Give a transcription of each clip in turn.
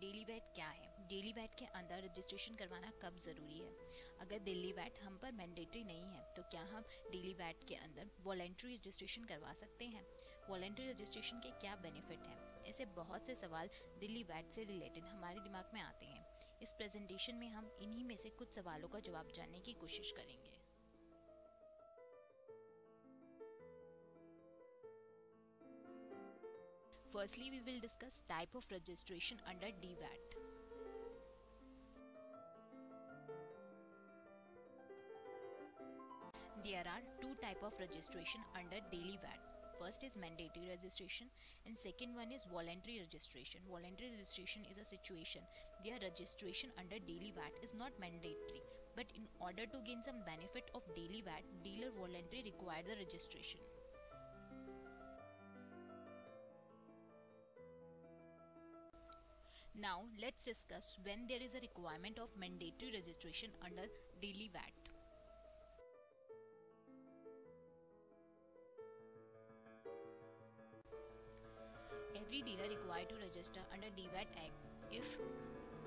Daily VAT क्या है? Daily VAT के अंदर रजिस्ट्रेशन करवाना कब ज़रूरी है? अगर डेली वैट हम पर मैंडेटरी नहीं है तो क्या हम डेली वैट के अंदर वॉलेंट्री रजिस्ट्रेशन करवा सकते हैं? वॉलेंट्री रजिस्ट्रेशन के क्या बेनिफिट हैं? ऐसे बहुत से सवाल डेली वैट से रिलेटेड हमारे दिमाग में आते हैं। इस प्रेजेंटेशन में हम इन्हीं में से कुछ सवालों का जवाब जानने की कोशिश करेंगे। Firstly, we will discuss type of registration under DVAT. There are two type of registration under daily VAT. First is mandatory registration and second one is voluntary registration. Voluntary registration is a situation where registration under daily VAT is not mandatory, but in order to gain some benefit of daily VAT, dealer voluntarily require the registration. Now let's discuss when there is a requirement of mandatory registration under daily VAT. Every dealer required to register under DVAT Act if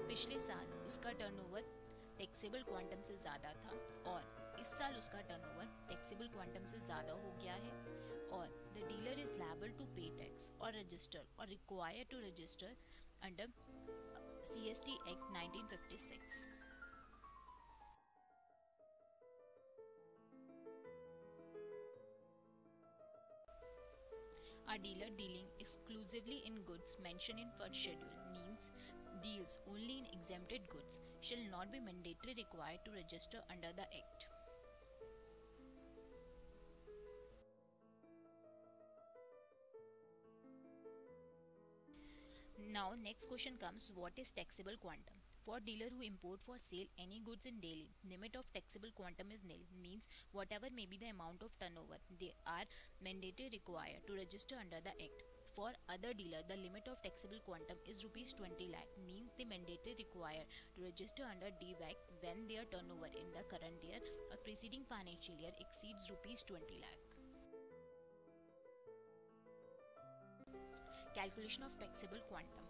पिछले साल उसका turnover taxable quantum से ज़्यादा था और इस साल उसका टर्नओवर टैक्सेबल क्वांटम से ज़्यादा हो गया है और the dealer is liable to pay tax और रजिस्टर और required to register under CST Act 1956. A dealer dealing exclusively in goods mentioned in first schedule means deals only in exempted goods shall not be mandatorily required to register under the Act. Now next question comes, what is taxable quantum? For dealer who import for sale any goods in daily, limit of taxable quantum is nil, means whatever may be the amount of turnover, they are mandatorily required to register under the Act. For other dealer, the limit of taxable quantum is rupees 20 lakh, means they mandatorily require to register under DVAT when their turnover in the current year or preceding financial year exceeds rupees 20 lakh. Calculation of taxable quantum.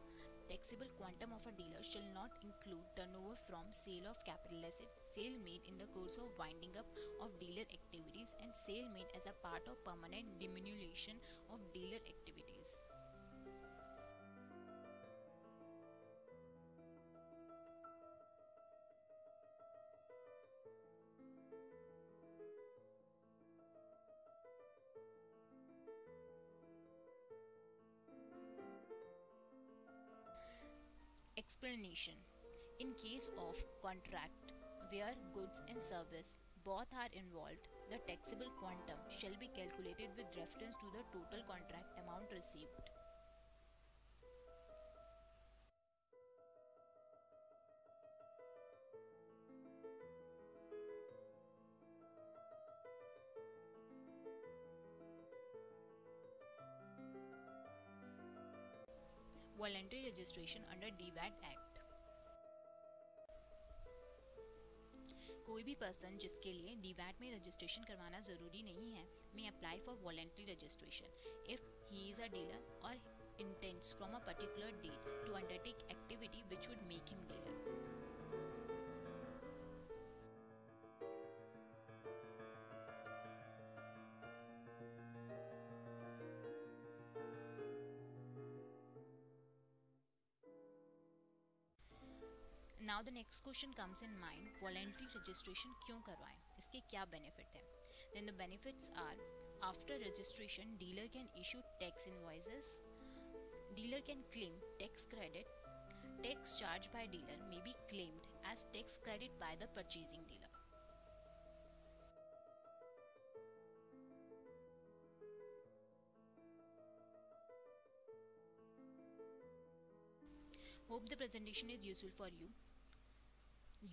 Taxable quantum of a dealer shall not include turnover from sale of capital asset, sale made in the course of winding up of dealer activities, and sale made as a part of permanent diminution of dealer activities. Explanation. In case of contract where goods and service both are involved, the taxable quantum shall be calculated with reference to the total contract amount received. Voluntary registration under DVAT Act. कोई भी person जिसके लिए DVAT में registration करवाना ज़रूरी नहीं है may apply for voluntary registration if he is a dealer or intends from a particular date to undertake activity which would make him dealer. Now the next question comes in mind, voluntary registration क्यों करवाएं? इसके क्या benefit है? Then the benefits are, after registration, dealer can issue tax invoices, dealer can claim tax credit, tax charged by dealer may be claimed as tax credit by the purchasing dealer. Hope the presentation is useful for you.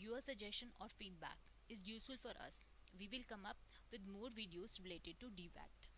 Your suggestion or feedback is useful for us. We will come up with more videos related to DVAT.